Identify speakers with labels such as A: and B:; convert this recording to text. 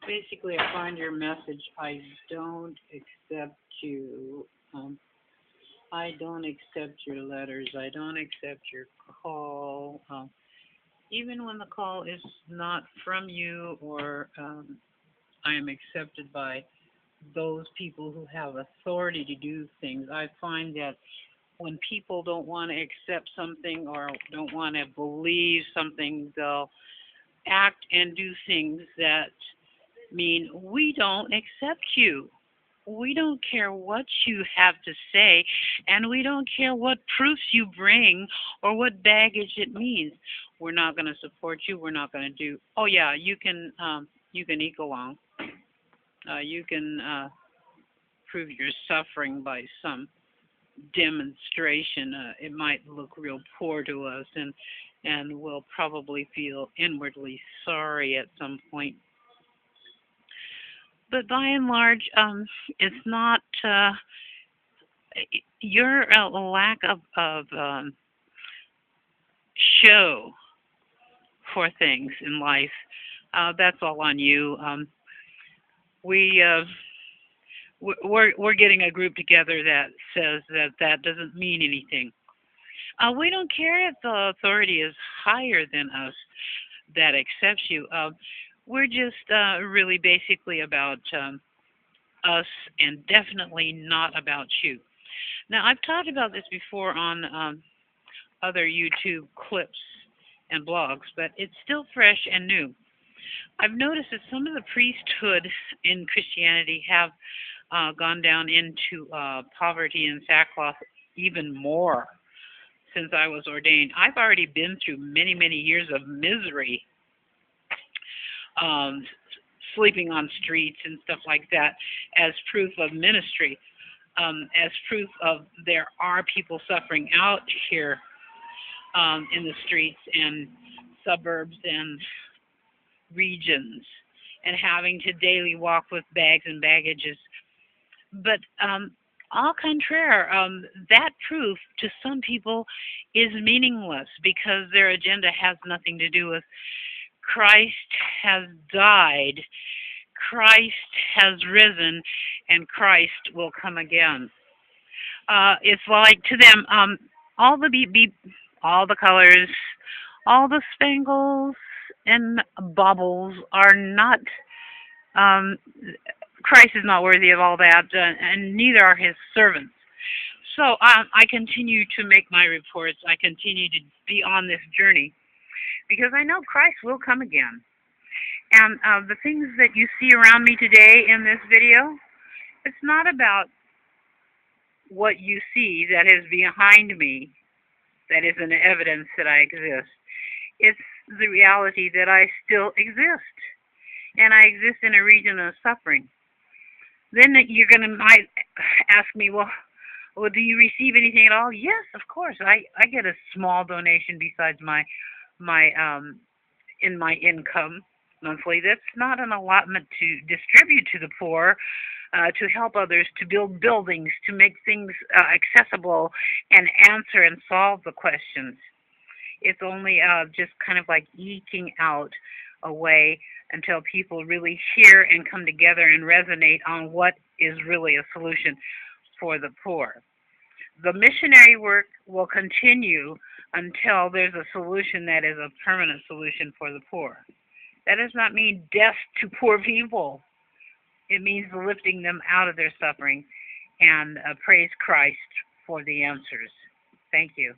A: Basically, I find your message. I don't accept you. I don't accept your letters. I don't accept your call. Even when the call is not from you, or I am accepted by those people who have authority to do things. I find that when people don't want to accept something or don't want to believe something, they'll act and do things that mean we don't accept you. We don't care what you have to say, and we don't care what proofs you bring or what baggage it means. We're not going to support you. We're not going to do. Oh yeah, you can eke along. You can prove your suffering by some demonstration. It might look real poor to us, and we'll probably feel inwardly sorry at some point. But by and large, it's not your lack of show for things in life. That's all on you. We we're getting a group together that says that that doesn't mean anything. We don't care if the authority is higher than us that accepts you. We're just really basically about us, and definitely not about you. Now, I've talked about this before on other YouTube clips and blogs, but it's still fresh and new. I've noticed that some of the priesthood in Christianity have gone down into poverty and sackcloth even more since I was ordained. I've already been through many, many years of misery, um, sleeping on streets and stuff like that, as proof of ministry, as proof of there are people suffering out here in the streets and suburbs and regions, and having to daily walk with bags and baggages. But au contraire, that proof to some people is meaningless because their agenda has nothing to do with Christ has died, Christ has risen, and Christ will come again. It's like to them, all the beep beep, all the colors, all the spangles and baubles are not. Um, Christ is not worthy of all that, and neither are his servants. So I continue to make my reports. I continue to be on this journey because I know Christ will come again. And the things that you see around me today in this video, it's not about what you see that is behind me, that is an evidence that I exist. It's the reality that I still exist, and I exist in a region of suffering. Then you're going to might ask me, well, do you receive anything at all? Yes, of course. I get a small donation besides my in my income monthly. That's not an allotment to distribute to the poor, to help others, to build buildings, to make things accessible and answer and solve the questions. It's only just kind of like eking out a way until people really hear and come together and resonate on what is really a solution for the poor. The missionary work will continue until there's a solution that is a permanent solution for the poor. That does not mean death to poor people. It means lifting them out of their suffering, and praise Christ for the answers. Thank you.